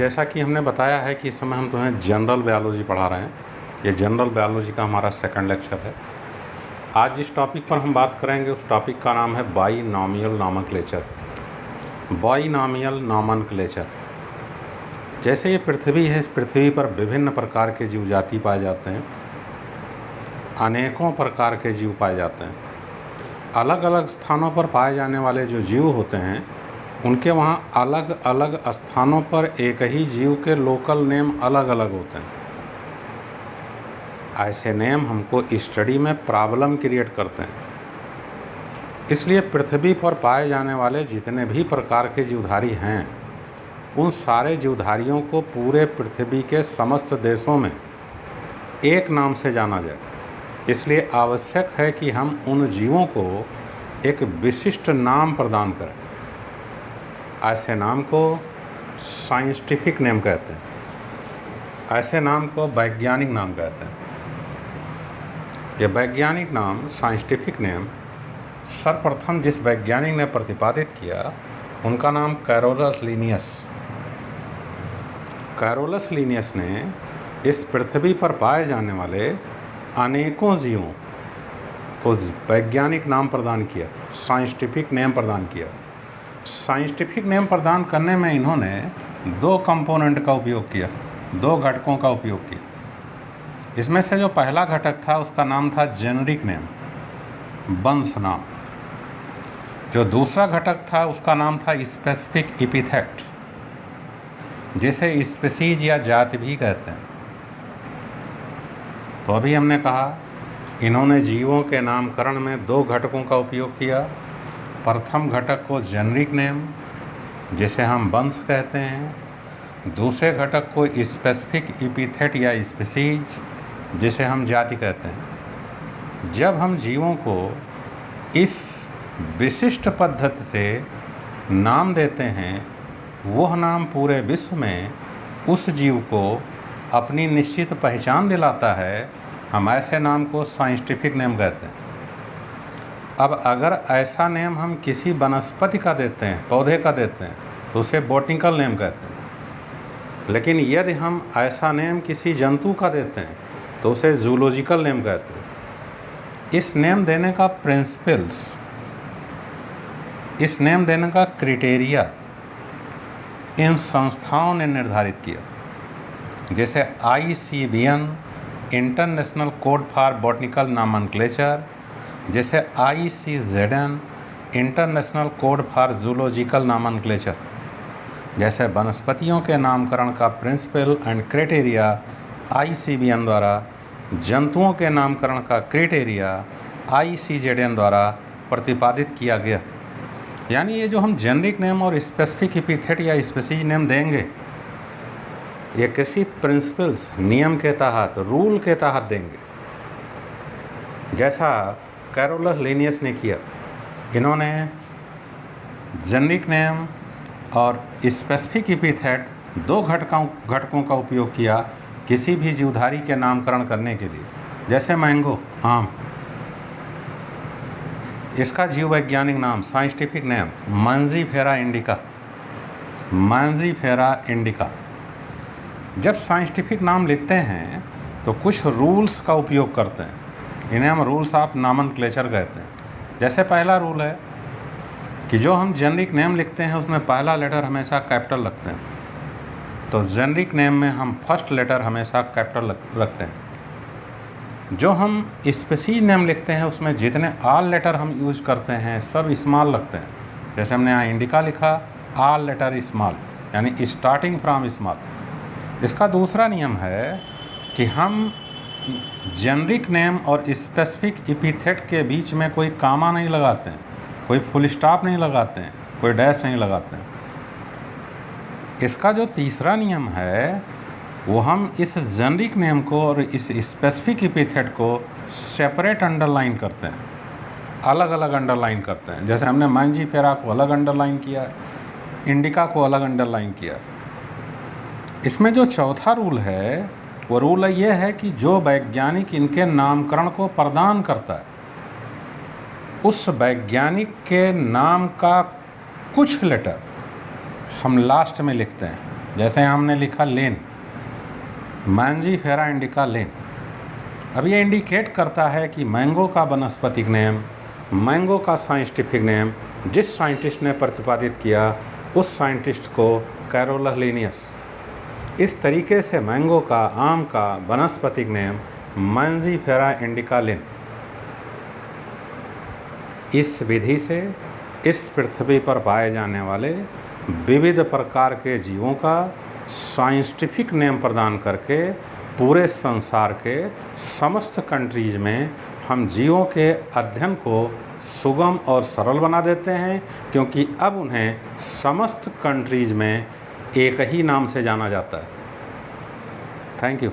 जैसा कि हमने बताया है कि इस समय हम तुम्हें जनरल बायोलॉजी पढ़ा रहे हैं। ये जनरल बायोलॉजी का हमारा सेकंड लेक्चर है। आज जिस टॉपिक पर हम बात करेंगे उस टॉपिक का नाम है बाइनॉमियल नॉमेनक्लेचर। Binomial nomenclature. जैसे ये पृथ्वी है, इस पृथ्वी पर विभिन्न प्रकार के जीव जाति पाए जाते हैं, अनेकों प्रकार के जीव पाए जाते हैं। अलग अलग स्थानों पर पाए जाने वाले जो जीव होते हैं उनके वहाँ अलग अलग स्थानों पर एक ही जीव के लोकल नेम अलग अलग होते हैं। ऐसे नेम हमको स्टडी में प्रॉब्लम क्रिएट करते हैं। इसलिए पृथ्वी पर पाए जाने वाले जितने भी प्रकार के जीवधारी हैं उन सारे जीवधारियों को पूरे पृथ्वी के समस्त देशों में एक नाम से जाना जाए। इसलिए आवश्यक है कि हम उन जीवों को एक विशिष्ट नाम प्रदान करें। ऐसे नाम को साइंटिफिक नेम कहते हैं। ऐसे नाम को वैज्ञानिक नाम कहते हैं। ये वैज्ञानिक नाम, साइंटिफिक नेम, सर्वप्रथम जिस वैज्ञानिक ने प्रतिपादित किया उनका नाम कैरोलस लीनियस। कैरोलस लीनियस ने इस पृथ्वी पर पाए जाने वाले अनेकों जीवों को वैज्ञानिक नाम प्रदान किया, साइंटिफिक नेम प्रदान किया। साइंटिफिक नेम प्रदान करने में इन्होंने दो कंपोनेंट का उपयोग किया, दो घटकों का उपयोग किया। इसमें से जो पहला घटक था उसका नाम था जेनरिक नेम, वंश नाम। जो दूसरा घटक था उसका नाम था स्पेसिफिक एपिथेट, जिसे स्पीशीज या जाति भी कहते हैं। तो अभी हमने कहा इन्होंने जीवों के नामकरण में दो घटकों का उपयोग किया। प्रथम घटक को जेनरिक नेम, जिसे हम वंश कहते हैं। दूसरे घटक को स्पेसिफिक एपिथेट या स्पीशीज, जिसे हम जाति कहते हैं। जब हम जीवों को इस विशिष्ट पद्धति से नाम देते हैं, वह नाम पूरे विश्व में उस जीव को अपनी निश्चित पहचान दिलाता है। हम ऐसे नाम को साइंटिफिक नेम कहते हैं। अब अगर ऐसा नेम हम किसी वनस्पति का देते हैं, पौधे का देते हैं, तो उसे बॉटनिकल नेम कहते हैं। लेकिन यदि हम ऐसा नेम किसी जंतु का देते हैं तो उसे जूलॉजिकल नेम कहते हैं। इस नेम देने का प्रिंसिपल्स, इस नेम देने का क्राइटेरिया इन संस्थाओं ने निर्धारित किया। जैसे ICBN, international code for botanical nomenclature, जैसे ICZN, international code for zoological nomenclature. जैसे वनस्पतियों के नामकरण का प्रिंसिपल एंड क्राइटेरिया ICBN द्वारा, जंतुओं के नामकरण का क्राइटेरिया ICZN द्वारा प्रतिपादित किया गया। यानी ये जो हम जेनरिक नेम और स्पेसिफिक एपिथेट या स्पीशीज नेम देंगे, ये किसी प्रिंसिपल्स, नियम के तहत, रूल के तहत देंगे, जैसा कैरोलस लीनियस ने किया। इन्होंने जेनरिक नेम और स्पेसिफिक एपिथेट दो घटकों का उपयोग किया किसी भी जीवधारी के नामकरण करने के लिए। जैसे मैंगो, आम, इसका जीव वैज्ञानिक नाम, साइंटिफिक नेम मांजीफेरा इंडिका। मांजीफेरा इंडिका। जब साइंटिफिक नाम लिखते हैं तो कुछ रूल्स का उपयोग करते हैं। इन्हें हम रूल्स ऑफ नॉमेनक्लेचर कहते हैं। जैसे पहला रूल है कि जो हम जेनरिक नेम लिखते हैं उसमें पहला लेटर हमेशा कैपिटल रखते हैं। तो जेनरिक नेम में हम फर्स्ट लेटर हमेशा कैपिटल रखते हैं। जो हम स्पीशीज नेम लिखते हैं उसमें जितने ऑल लेटर हम यूज़ करते हैं सब स्मॉल रखते हैं। जैसे हमने यहाँ इंडिका लिखा, ऑल लेटर स्मॉल, यानी स्टार्टिंग फ्रॉम स्मॉल। इसका दूसरा नियम है कि हम जेनरिक नेम और स्पेसिफिक एपिथेट के बीच में कोई कामा नहीं लगाते हैं, कोई फुल स्टॉप नहीं लगाते हैं, कोई डैश नहीं लगाते हैं। इसका जो तीसरा नियम है वो हम इस जेनरिक नेम को और इस स्पेसिफिक एपिथेट को सेपरेट अंडरलाइन करते हैं, अलग अलग अंडरलाइन करते हैं। जैसे हमने मांजीफेरा को अलग अंडरलाइन किया, इंडिका को अलग अंडरलाइन किया। इसमें जो चौथा रूल है वो रूल ये है कि जो वैज्ञानिक इनके नामकरण को प्रदान करता है उस वैज्ञानिक के नाम का कुछ लेटर हम लास्ट में लिखते हैं। जैसे हमने लिखा लेन, मैंजीफेरा इंडिका लेन। अब ये इंडिकेट करता है कि मैंगो का वनस्पतिक नेम, मैंगो का साइंटिफिक नेम जिस साइंटिस्ट ने प्रतिपादित किया उस साइंटिस्ट को कैरोलस लिनियस। इस तरीके से मैंगो का, आम का वनस्पतिक नेम मैंजीफेरा इंडिका लेन। इस विधि से इस पृथ्वी पर पाए जाने वाले विविध प्रकार के जीवों का साइंटिफिक नेम प्रदान करके पूरे संसार के समस्त कंट्रीज में हम जीवों के अध्ययन को सुगम और सरल बना देते हैं, क्योंकि अब उन्हें समस्त कंट्रीज में एक ही नाम से जाना जाता है। Thank you.